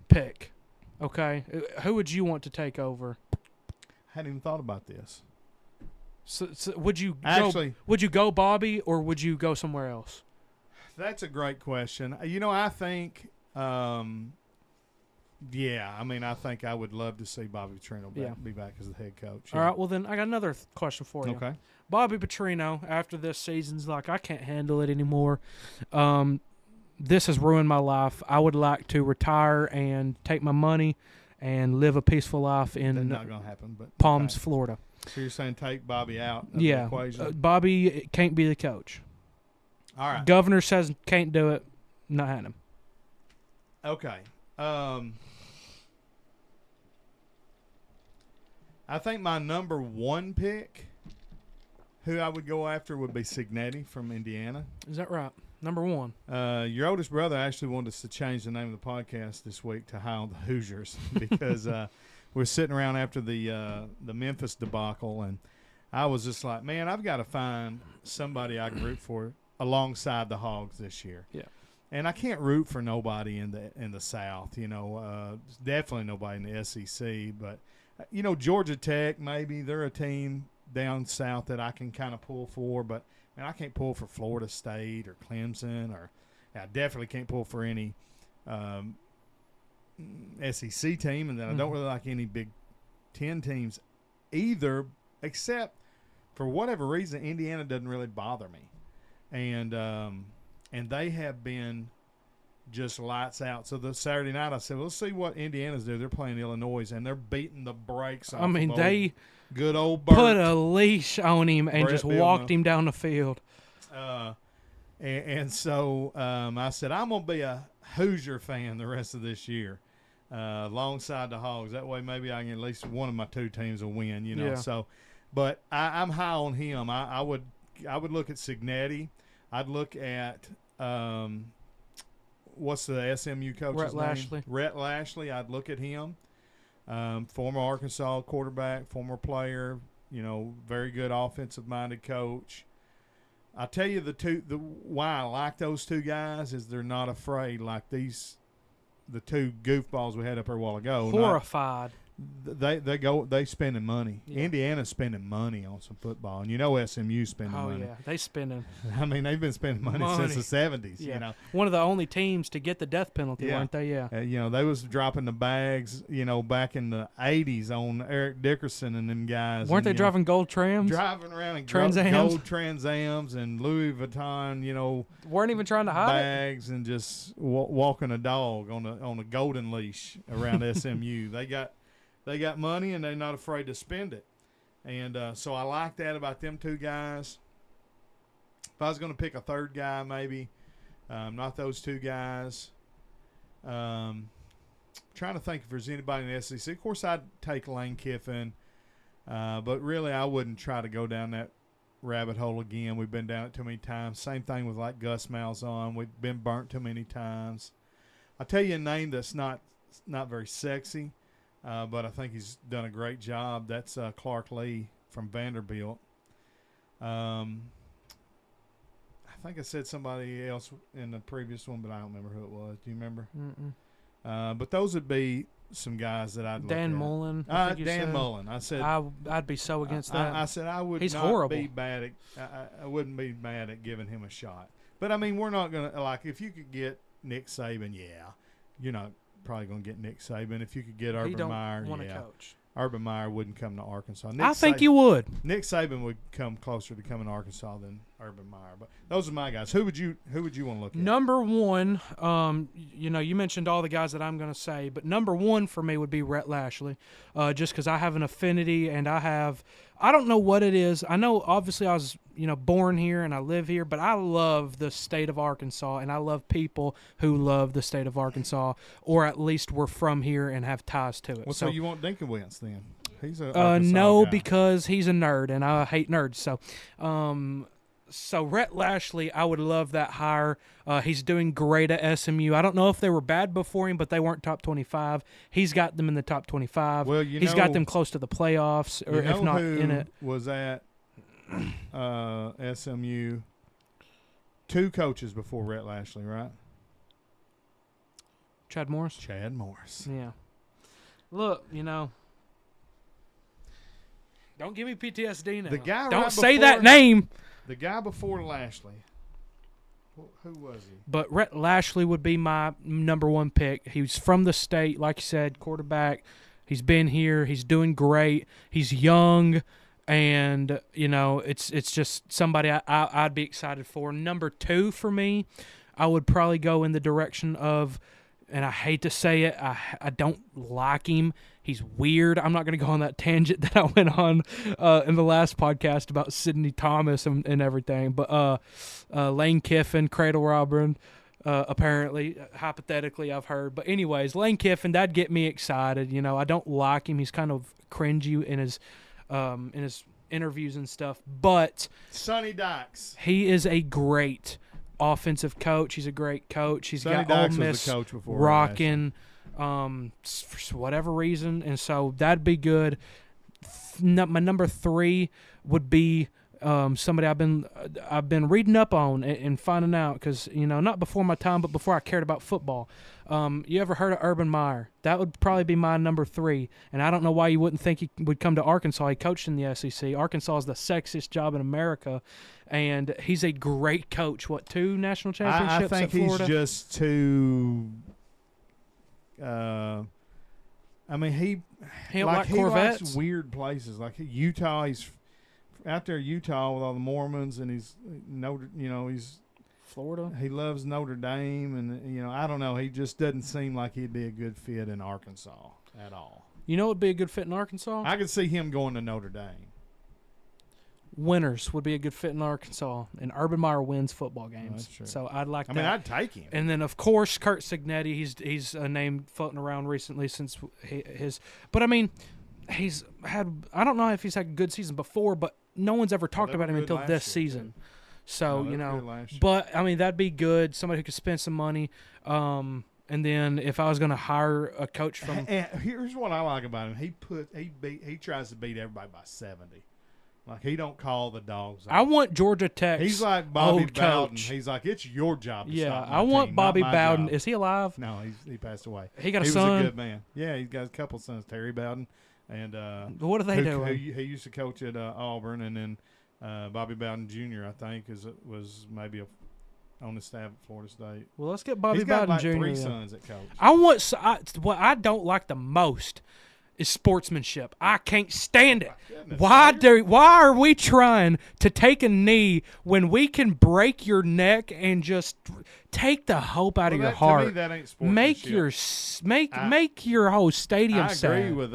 pick. Okay, who would you want to take over? Hadn't even thought about this. So would you Actually, go Bobby or would you go somewhere else? that's a great question. I think, I think I would love to see Bobby Petrino be back as the head coach. All right. Well, then I got another question for you. Okay. Bobby Petrino, after this season's like, I can't handle it anymore. This has ruined my life. I would like to retire and take my money and live a peaceful life That's in not going to happen. But Palms, okay. Florida. So you're saying take Bobby out of the Yeah. equation? Bobby can't be the coach. All right. Governor says can't do it. Not having him. Okay. I think my number one pick, who I would go after, would be Signetti from Indiana. Is that right? Number one. Your oldest brother actually wanted us to change the name of the podcast this week to High on the Hoosiers because we're sitting around after the Memphis debacle, and I was just like, man, I've got to find somebody I can root for alongside the Hogs this year. Yeah. And I can't root for nobody in the South, definitely nobody in the SEC. But, Georgia Tech, maybe they're a team down south that I can kind of pull for. But, man, I can't pull for Florida State or Clemson. I definitely can't pull for any SEC team. And then I don't really like any Big Ten teams either, except for whatever reason, Indiana doesn't really bother me. And they have been just lights out. So the Saturday night, I said, well, let's see what Indiana's do. They're playing Illinois, and they're beating the brakes off. I mean, they good old Bert. put a leash on him and Brett just Bielema. walked him down the field. And so I said, I'm going to be a Hoosier fan the rest of this year alongside the Hogs. That way maybe I can at least one of my two teams will win, Yeah. So, but I'm high on him. I would look at Signetti. I'd look at what's the SMU coach's Rhett name? Lashley. Rhett Lashley. I'd look at him. Former Arkansas quarterback, former player, very good offensive-minded coach. I tell you why I like those two guys is they're not afraid like the two goofballs we had up there a while ago. Horrified. They spending money. Yeah. Indiana's spending money on some football, and SMU spending money. Oh yeah, they spending. I mean, they've been spending money since the 70s. Yeah. One of the only teams to get the death penalty, weren't they? Yeah. They was dropping the bags, back in the 80s on Eric Dickerson and them guys. Weren't they driving gold trams? Driving around in Trans-Ams? gold Trans Ams and Louis Vuitton, weren't even trying to hide bags and just walking a dog on a golden leash around SMU. They got money, and they're not afraid to spend it. And so I like that about them two guys. If I was going to pick a third guy, maybe, not those two guys. Trying to think if there's anybody in the SEC. Of course, I'd take Lane Kiffin. But really, I wouldn't try to go down that rabbit hole again. We've been down it too many times. Same thing with like Gus Malzahn. We've been burnt too many times. I'll tell you a name that's not very sexy. But I think he's done a great job. That's Clark Lee from Vanderbilt. I think I said somebody else in the previous one, but I don't remember who it was. Do you remember? But those would be some guys that I'd look Dan at. Mullen. Dan Mullen. I said I'd be so against that. I said I would He's not horrible. be bad at. I wouldn't be mad at giving him a shot. But I mean, we're not gonna like if you could get Nick Saban, you're not probably going to get Nick Saban. If you could get Urban Meyer, want to coach. Urban Meyer wouldn't come to Arkansas. I think you would. Nick Saban would come closer to coming to Arkansas than Urban Meyer. But those are my guys. Who would you want to look at? Number one, you mentioned all the guys that I'm going to say, but number one for me would be Rhett Lashley, just because I have an affinity and I don't know what it is. I know obviously I was born here and I live here, but I love the state of Arkansas and I love people who love the state of Arkansas, or at least were from here and have ties to it. Well, so you want Dinkiewicz then? He's a no, guy. because he's a nerd and I hate nerds. So Rhett Lashley, I would love that hire. He's doing great at SMU. I don't know if they were bad before him, but they weren't top 25. He's got them in the top 25. Well, he's got them close to the playoffs, or if not in it. Was at SMU 2 coaches before Rhett Lashley, right? Chad Morris. Yeah. Look, don't give me PTSD now. The guy don't right say before, that name. The guy before Lashley. Who was he? But Rhett Lashley would be my number one pick. He's from the state, like you said, quarterback. He's been here. He's doing great. He's young, and it's just somebody I'd be excited for. Number 2 for me, I would probably go in the direction of, and I hate to say it, I don't like him. He's weird. I'm not going to go on that tangent that I went on in the last podcast about Sidney Thomas and everything. But Lane Kiffin, Cradle Robin, apparently, hypothetically, I've heard. But anyways, Lane Kiffin, that'd get me excited. I don't like him. He's kind of cringy in his interviews and stuff. But Sonny Dykes. He is a great offensive coach. He's a great coach. He's Sonny got Ole Dykes Miss was the coach before rocking for whatever reason, and so that'd be good. My number 3 would be somebody I've been reading up on and finding out, because not before my time, but before I cared about football. You ever heard of Urban Meyer? That would probably be my number 3, and I don't know why you wouldn't think he would come to Arkansas. He coached in the SEC. Arkansas is the sexiest job in America, and he's a great coach. 2 national championships I think at Florida? he's just too. He like Corvettes. Likes weird places like Utah. He's out there, Utah, with all the Mormons, and he's Florida. He loves Notre Dame, and I don't know. He just doesn't seem like he'd be a good fit in Arkansas at all. What would be a good fit in Arkansas? I could see him going to Notre Dame. Winters would be a good fit in Arkansas, and Urban Meyer wins football games. That's true. So I'd like that. I mean, I'd take him. And then, of course, Kurt Signetti. He's a name floating around recently since his. But I mean, he's had. I don't know if he's had a good season before, but no one's ever talked about him until this Too. season. So No, but I mean, that'd be good. Somebody who could spend some money. And then if I was going to hire a coach from, And here's what I like about him: he tries to beat everybody by 70. Like he don't call the dogs out. I want Georgia Tech's He's like Bobby old Bowden. coach. He's like, it's your job to stop my I want team, Bobby not my Bowden. job. Is he alive? No, he passed away. He got a he son? was a good man. Yeah, he's got a couple sons, Terry Bowden. And What are they doing? He used to coach at Auburn, and then Bobby Bowden Jr. I think was maybe on the staff at Florida State. Well, let's get Bobby He's got Bowden like Jr. 3 then. sons at coach. What I don't like the most is sportsmanship. I can't stand it. Goodness, Why are we trying to take a knee when we can break your neck and just take the hope out of your heart? To me, that ain't sportsmanship. Make your whole stadium I agree sad. with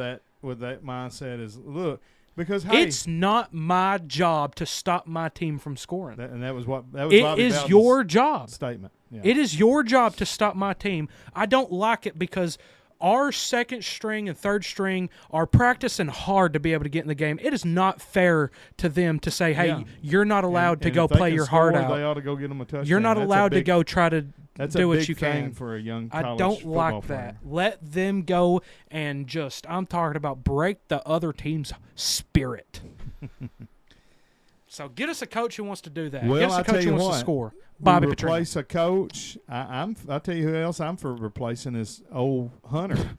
that mindset. Is look because hey, It's not my job to stop my team from scoring. that was Bobby It is Bowden's your job. statement. Yeah. It is your job to stop my team. I don't like it because our second string and third string are practicing hard to be able to get in the game. It is not fair to them to say, hey, Yeah. you're not allowed to And go if they play can your score, heart out. They ought to go get them a touchdown. You're not That's a allowed to big- go try to That's do a what big you thing can. for a young I college don't football like player. that. Let them go and I'm talking about break the other team's spirit. So get us a coach who wants to do that. Well, get us I a tell coach who you wants what, to score. Bobby Petrino. Replace a coach. I'll tell you who else I'm for replacing is old Hunter.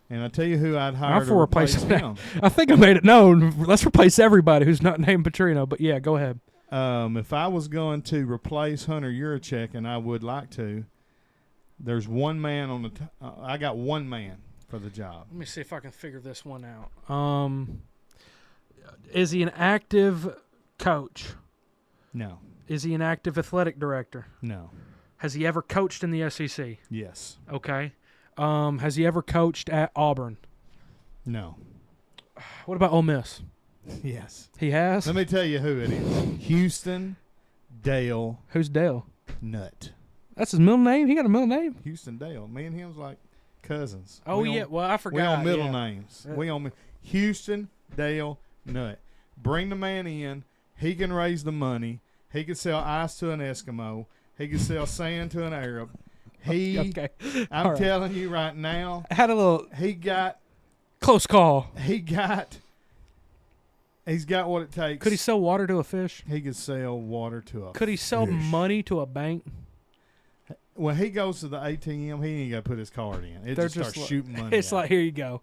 And I tell you who I'd hire I'm to for replace replacing him. I think I made it known. Let's replace everybody who's not named Petrino. But yeah, go ahead. If I was going to replace Hunter Yurachek, and I would like to, there's one man on the I got one man for the job. Let me see if I can figure this one out. Is he an active coach? No. Is he an active athletic director? No. Has he ever coached in the SEC? Yes. Okay. Has he ever coached at Auburn? No. What about Ole Miss? Yes. He has? Let me tell you who it is. Houston Dale Who's Dale? Nutt. That's his middle name? He got a middle name? Houston Dale. Me and him's like cousins. Oh, We yeah. on- Well, I We forgot. on middle yeah. names. We on Houston Dale Nutt. Bring the man in. He can raise the money. He can sell ice to an Eskimo. He can sell sand to an Arab. He, Okay. I'm All right. telling you right now, I had a little he got close call. he's got what it takes. Could he sell water to a fish? He could sell water to a Could he sell fish. money to a bank? When he goes to the ATM, he ain't got to put his card in. It They're just starts just like- shooting money. It's out. like, here you go.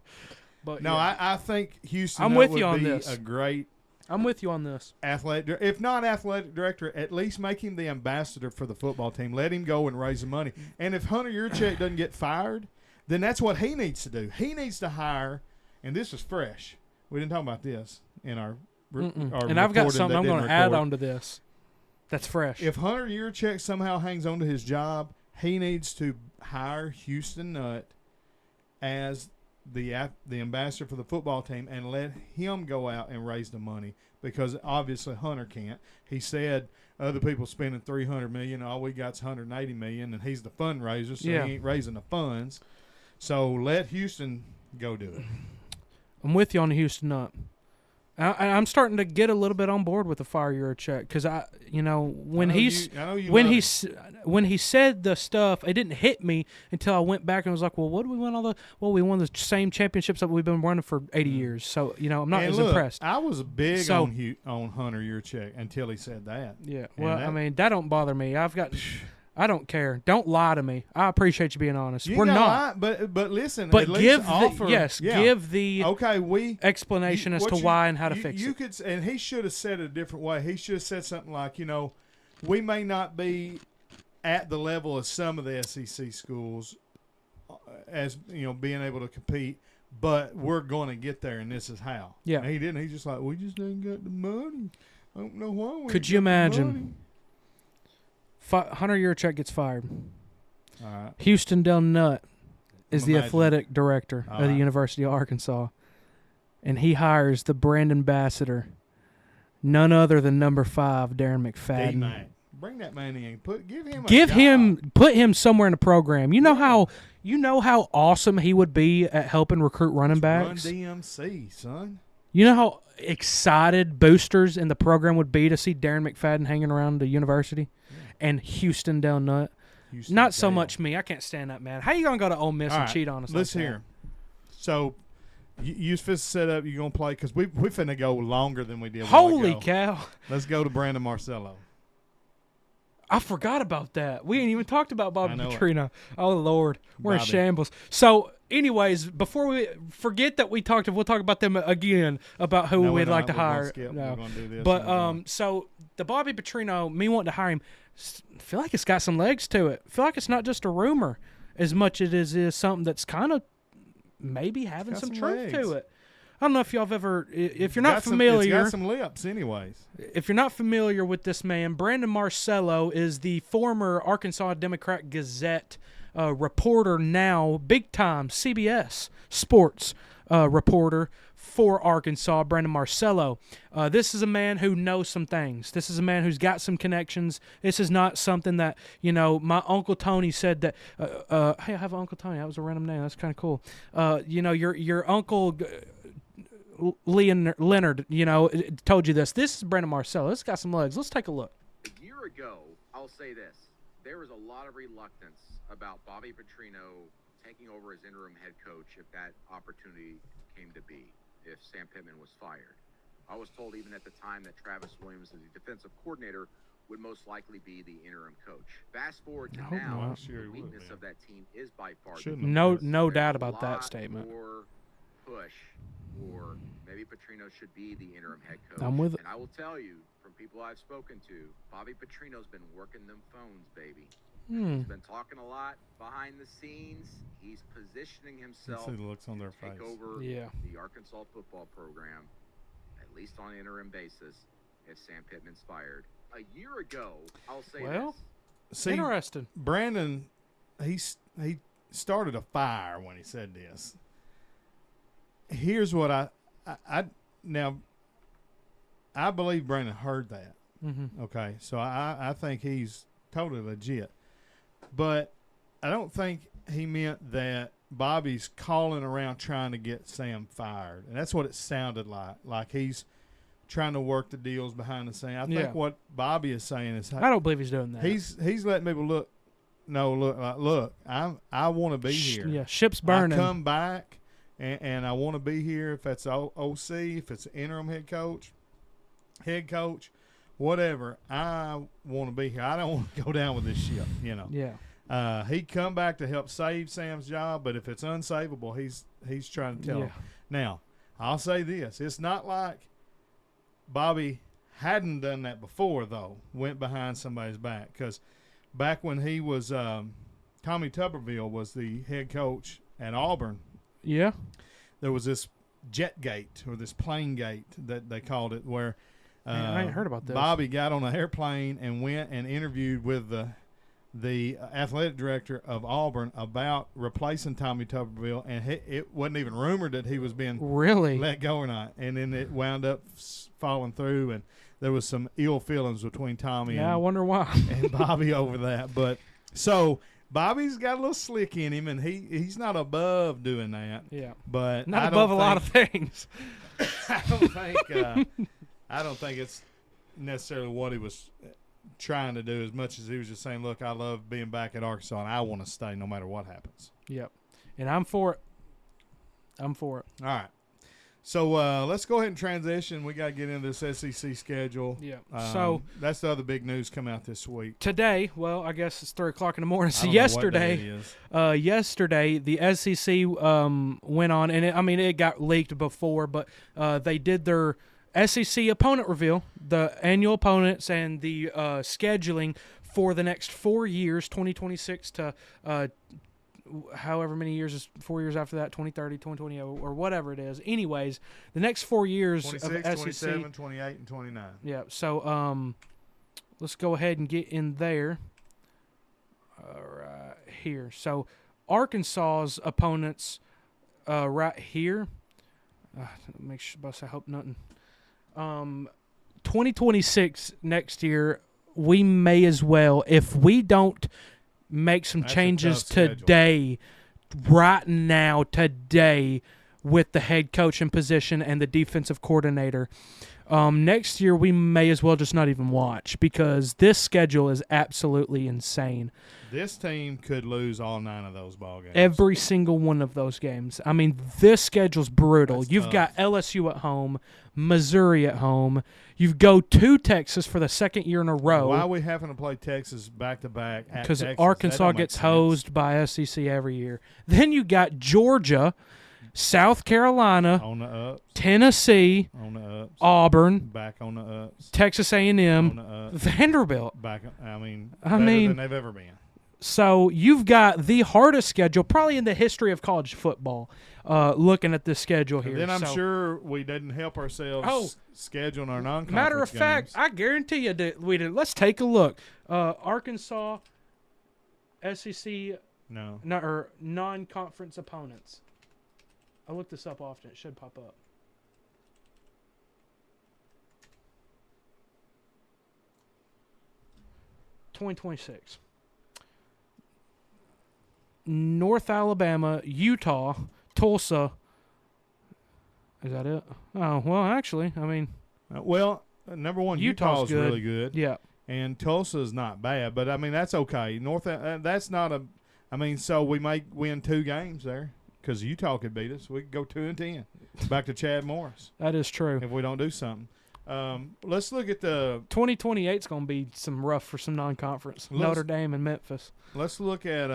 But No, yeah. I think Houston I'm Nutt with would you on be this. a great I'm with you on this. athletic, if not athletic director, at least make him the ambassador for the football team. Let him go and raise the money. And if Hunter Yurachek doesn't get fired, then that's what he needs to do. He needs to hire, and this is fresh. We didn't talk about this in our And I've got recording something that I'm didn't going to add record. on to this. That's fresh. If Hunter Yurachek somehow hangs on to his job, he needs to hire Houston Nutt as the ambassador for the football team and let him go out and raise the money, because obviously Hunter can't. He said other people spending $300 million, all we got's $180 million, and he's the fundraiser, so Yeah. he ain't raising the funds. So let Houston go do it. I'm with you on the Houston Nutt. I'm starting to get a little bit on board with the fire Yurachek because when he said the stuff, it didn't hit me until I went back and was like, well, what do we win we won the same championships that we've been running for 80 years. So I'm not And as look, impressed. I was big So- on Hunter Yurachek until he said that. Yeah. And Well, that don't bother me. I don't care. Don't lie to me. I appreciate you being honest. We're not. But listen. But at least give offer, give the Okay, explanation as to why and how to fix you it. Could, and he should have said it a different way. He should have said something like, we may not be at the level of some of the SEC schools as being able to compete, but we're going to get there, and this is how. Yeah. And he didn't. He's just like, we just ain't got the money. I don't know why. Could you imagine? Hunter Yurachek gets fired. All right. Houston Dale Nutt is the Imagine. athletic director All of the right. University of Arkansas, and he hires the brand ambassador, none other than number 5, Darren McFadden. D-Mac. Bring that man in. Put him somewhere in the program. You know how awesome he would be at helping recruit running backs. Run DMC, son. You know how excited boosters in the program would be to see Darren McFadden hanging around the university, and Houston Dale Nutt. Houston Not so Dale. much me. I can't stand that, man. How you gonna go to Ole Miss All and right, cheat on us? Listen like here. So, you fit set up. You gonna play because we finna go longer than we did. That? a while Holy ago. cow! Let's go to Brandon Marcello. I forgot about that. We ain't even talked about Bobby I know it. Petrino. Oh Lord, we're in Bobby. shambles. So, anyways, before we forget that we'll talk about them again about who No, we're we'd like not. to We're gonna hire. skip. No. We're gonna do this. But and we're gonna- so the Bobby Petrino, me wanting to hire him, feel like it's got some legs to it. Feel like it's not just a rumor as much as it is something that's kind of maybe having got some some truth legs. to it. I don't know if y'all have ever, if you're Got not some- familiar, it's got some lips, anyways. if you're not familiar with this man, Brandon Marcello is the former Arkansas Democrat Gazette reporter, now big time CBS Sports reporter for Arkansas. Brandon Marcello. This is a man who knows some things. This is a man who's got some connections. This is not something that, my Uncle Tony said that, hey, I have an Uncle Tony. That was a random name. That's kind of cool. Your uncle Leonard, told you this. This is Brandon Marcello. This got some legs. Let's take a look. A year ago, I'll say this. There was a lot of reluctance about Bobby Petrino taking over as interim head coach if that opportunity came to be, if Sam Pittman was fired. I was told even at the time that Travis Williams, as the defensive coordinator, would most likely be the interim coach. Fast forward to now, sure he the would weakness be. of that team is by far Shouldn't the have. No There's doubt a about that lot statement. more push, or maybe Petrino should be the interim head coach. I'm with it. And I will tell you, from people I've spoken to, Bobby Petrino's been working them phones, baby. He's been talking a lot behind the scenes. He's positioning Let's himself see the looks on their to take face. over Yeah. the Arkansas football program, at least on an interim basis, if Sam Pittman's fired. A year ago, I'll say Well, this. See, Interesting. Brandon, he started a fire when he said this. Here's what I believe Brandon heard that. Mm-hmm. Okay, so I think he's totally legit, but I don't think he meant that Bobby's calling around trying to get Sam fired, and that's what it sounded like he's trying to work the deals behind the scene. I think what Bobby is saying is I don't believe he's doing that. he's letting people look. I want to be here. Yeah, ship's burning. I come back, and I want to be here. If that's OC, if it's interim head coach, whatever. I want to be here. I don't want to go down with this ship. Yeah. He come back to help save Sam's job, but if it's unsavable, he's trying to tell him. Now, I'll say this: it's not like Bobby hadn't done that before, though. Went behind somebody's back, because back when he was Tommy Tuberville was the head coach at Auburn. Yeah. There was this jet gate, or this plane gate that they called it, where Man, I ain't heard about this. Bobby got on an airplane and went and interviewed with the athletic director of Auburn about replacing Tommy Tuberville, and it wasn't even rumored that he was being Really? let go or not. And then it wound up falling through, and there was some ill feelings between Tommy Yeah, I wonder why. and Bobby over that. But so Bobby's got a little slick in him, and he's not above doing that. Yeah. But Not I above don't a lot of think- things. I don't think it's necessarily what he was trying to do, as much as he was just saying, look, I love being back at Arkansas, and I want to stay no matter what happens. Yep. And I'm for it. I'm for it. All right. So let's go ahead and transition. We got to get into this SEC schedule. Yeah. So that's the other big news coming out this week. today, well, I guess it's 3 o'clock in the morning. So I don't know what day it is. yesterday the SEC went on, and it got leaked before, but they did their SEC opponent reveal, the annual opponents, and the scheduling for the next 4 years, 2026 to however many years is 4 years after that, 2030, 2020, or whatever it is. Anyways, the next 4 years 26, of SEC. 27, 28, and 29. Yeah, so let's go ahead and get in there. Right here. So Arkansas's opponents right here. Make sure, boss, I hope nothing. 2026 next year, we may as well, if we don't make some That's a changes tough schedule. today, right now, today, with the head coaching position and the defensive coordinator. Next year, we may as well just not even watch because this schedule is absolutely insane. This team could lose all 9 of those ball games. Every single one of those games. I mean, this schedule's brutal. That's You've tough. got LSU at home, Missouri at home. You go to Texas for the second year in a row. Why are we having to play Texas back-to-back at Because Texas? Arkansas That don't make gets sense. hosed by SEC every year. Then you got Georgia, South Carolina, On the ups. Tennessee, On the ups. Auburn, Back on the ups. Texas On A&M, the ups. Vanderbilt. Back. I mean, I better mean- than they've ever been. So you've got the hardest schedule probably in the history of college football. Looking at this schedule here. And then I'm So, sure we didn't help ourselves scheduling our non-conference matter of fact, games. I guarantee you that we did. Let's take a look. Arkansas, SEC, No. or non-conference opponents. I look this up often. It should pop up. (2026) North Alabama, Utah, Tulsa. Is that it? Oh, well, actually, I mean, Number one, Utah's Utah's good. really good. yeah. And Tulsa's not bad, but I mean that's okay. That's not a. I mean, so we might win 2 games there because Utah could beat us. We could go 2-10, back to Chad Morris That is true. if we don't do something. Let's look at the. 2028 is going to be some rough for some non-conference. Notre Dame and Memphis. Let's look at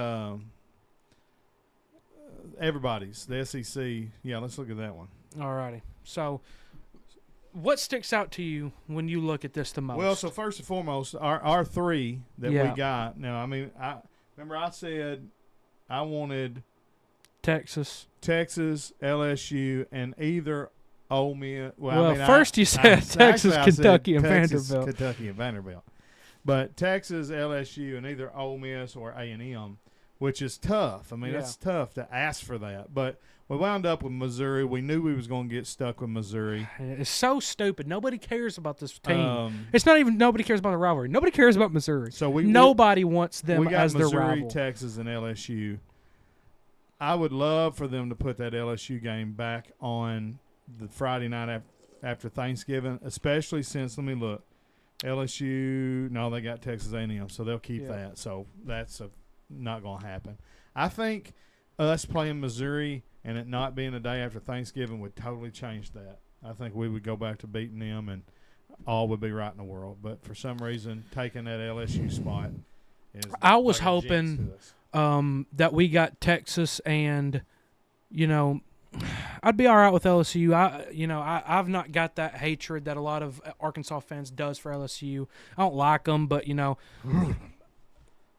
everybody's the SEC. Yeah, let's look at that one. Alrighty. So, what sticks out to you when you look at this the most? Well, so first and foremost, our 3 that Yeah. we got. Now, I mean, I said I wanted Texas. Texas, LSU, and either Ole Miss. Well, I mean, first you said Texas, actually I said Kentucky, and Texas, Vanderbilt. Kentucky, and Vanderbilt. But Texas, LSU, and either Ole Miss or A&M, which is tough. I mean, Yeah. it's tough to ask for that. But we wound up with Missouri. We knew we was going to get stuck with Missouri. It's so stupid. Nobody cares about this team. Um, It's not even nobody cares about the rivalry. Nobody cares about Missouri. So Nobody wants them we got as their Missouri, rival. Texas, and LSU. I would love for them to put that LSU game back on the Friday night after Thanksgiving, especially since, let me look, LSU, no, they got Texas A&M, so they'll keep that. So that's not going to happen. I think us playing Missouri and it not being a day after Thanksgiving would totally change that. I think we would go back to beating them and all would be right in the world. But for some reason, taking that LSU spot is I was like a jinx hoping to us. That we got Texas and, I'd be all right with LSU. I've not got that hatred that a lot of Arkansas fans does for LSU. I don't like them, but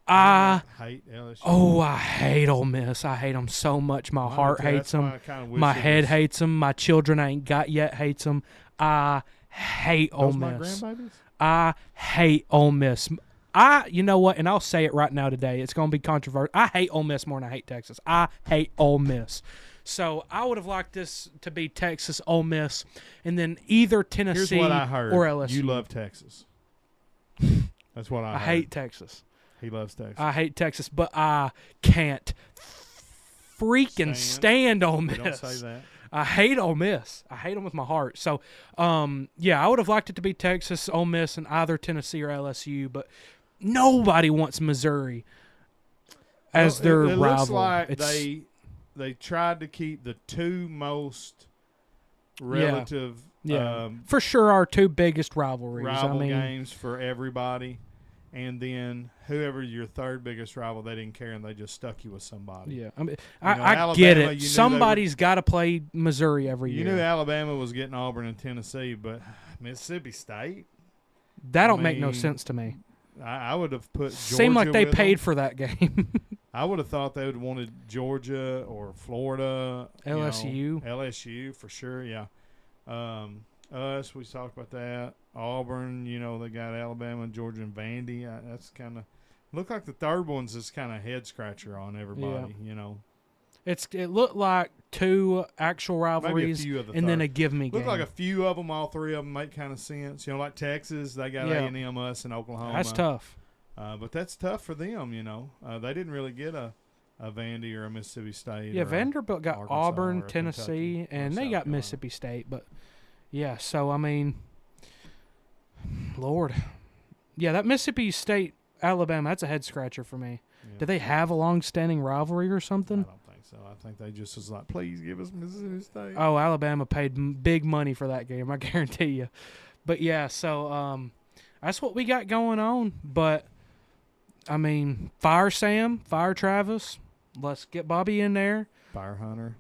I hate LSU. I hate Ole Miss. I hate them so much. My heart hates them. My head hates hates them. My children I ain't got yet hates them. I hate Ole my Miss. grandbabies. I hate Ole Miss. You know what? And I'll say it right now today. It's going to be controversial. I hate Ole Miss more than I hate Texas. I hate Ole Miss. So I would have liked this to be Texas, Ole Miss, and then either Tennessee Here's what I heard. or LSU. You love Texas. That's what I heard. hate Texas. He loves Texas. I hate Texas, but I can't freaking stand Ole Miss. Don't say that. I hate Ole Miss. I hate them with my heart. So, I would have liked it to be Texas, Ole Miss, and either Tennessee or LSU, but nobody wants Missouri as their it rival. looks like It's- they tried to keep the 2 most relative for sure our 2 biggest rivalries. rival games for everybody. And then whoever your 3rd biggest rival, they didn't care, and they just stuck you with somebody. Yeah, I mean, know, I Alabama, get you it. knew they Somebody's got to play Missouri every You year. knew Alabama was getting Auburn and Tennessee, but Mississippi State, that don't make no mean, sense to me. I would have put Georgia Seemed like they with paid them. for that game. I would have thought they would have wanted Georgia or Florida. LSU. LSU for sure, yeah. Us, we talked about that. Auburn, they got Alabama, Georgia, and Vandy. That's kind of look like the 3rd one's is kind of head scratcher on everybody. It looked like 2 actual rivalries few of the and then third. a give me game. Look like a few of them, all 3 of them make kind of sense. Like Texas, they got Yeah. A&M, us, and Oklahoma. That's tough. But that's tough for them. They didn't really get a Vandy or a Mississippi State. Yeah, or Vanderbilt got Arkansas Auburn, or Tennessee, Kentucky or and they South got Carolina. Mississippi State. But yeah, so I mean, Lord, yeah, that Mississippi State Alabama, that's a head scratcher for me. Yeah. Do they have a long-standing rivalry or I something? don't think so. I think they just was like, please give us Mississippi State. Oh, Alabama paid big money for that game, I guarantee you. But yeah, so that's what we got going on. But I mean, fire Sam, fire Travis. Let's get Bobby in there. Fire Hunter.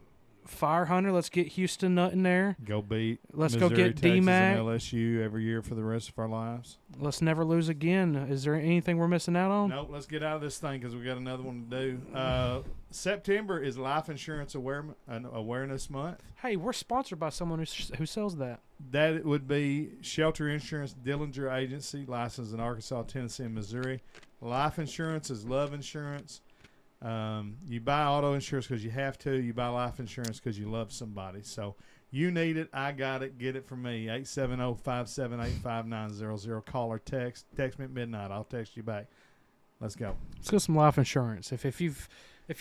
Fire Hunter. Let's get Houston Nutt in there. Go beat. Let's Missouri, go get Texas, D-Mac. and LSU every year for the rest of our lives. Let's never lose again. Is there anything we're missing out on? Nope. Let's get out of this thing because we got another one to do. September is Life Insurance Awareness Month. Hey, we're sponsored by someone who sells that. That would be Shelter Insurance Dillinger Agency, licensed in Arkansas, Tennessee, and Missouri. Life insurance is love insurance. You buy auto insurance because you have to. You buy life insurance because you love somebody. So you need it. I got it. Get it from me. 870-578-5900. Call or text. Text me at midnight. I'll text you back. Let's go. Let's get some life insurance. If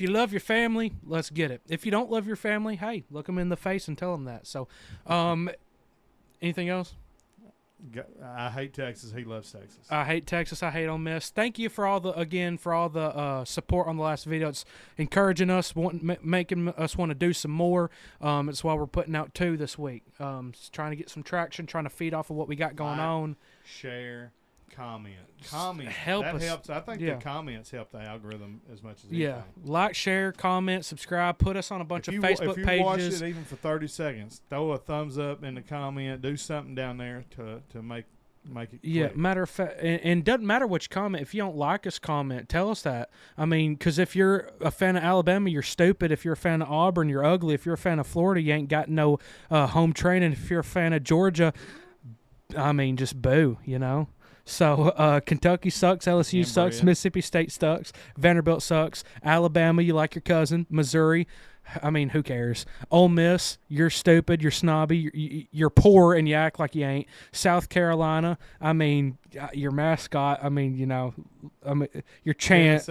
you love your family, let's get it. If you don't love your family, hey, look them in the face and tell them that. So, anything else? I hate Texas. He loves Texas. I hate Texas. I hate Ole Miss. Thank you for all the support on the last video. It's encouraging us, making us want to do some more. It's why we're putting out 2 this week. Trying to get some traction, trying to feed off of what we got going on. Share, comment. Help that us. helps. I think Yeah. the comments help the algorithm as much as anything. Yeah, like, share, comment, subscribe. Put us on a bunch of Facebook if you pages. watch it even for 30 seconds, throw a thumbs up in the comment. Do something down there to make it. Yeah, click. matter of fact, and doesn't matter which comment. If you don't like us, comment. Tell us that. I mean, because if you're a fan of Alabama, you're stupid. If you're a fan of Auburn, you're ugly. If you're a fan of Florida, you ain't got no home training. If you're a fan of Georgia, I mean, just boo, you know? So Kentucky sucks, LSU sucks, Inbred. Mississippi State sucks, Vanderbilt sucks, Alabama, you like your cousin, Missouri, I mean, who cares? Ole Miss, you're stupid, you're snobby, you're poor, and you act like you ain't. South Carolina, I mean, your mascot, I mean, you know, your chant.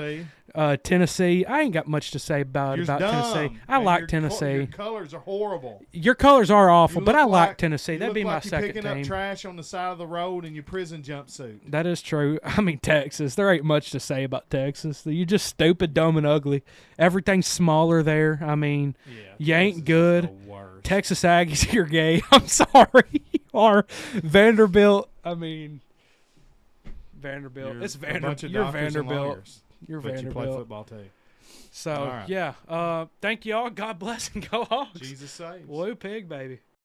Tennessee, I ain't got much to say about You're dumb, Tennessee. I and like your Tennessee. Your colors are horrible. Your colors are awful, You but I look like like- Tennessee. You That'd look be my like you're second picking team. up trash on the side of the road in your prison jumpsuit. That is true. I mean, Texas. There ain't much to say about Texas. You just stupid, dumb, and ugly. Everything's smaller there. I mean, you ain't Texas is good. the worst. Texas Aggies, you're gay. I'm sorry. Or Vanderbilt. I mean, Vanderbilt. You're It's a Vanderbilt. bunch of You're doctors and Vanderbilt. lawyers, You're but you play Vanderbilt. football too. So, All right. yeah. Thank y'all. God bless and go Hawks. Jesus saves. Woo pig, baby.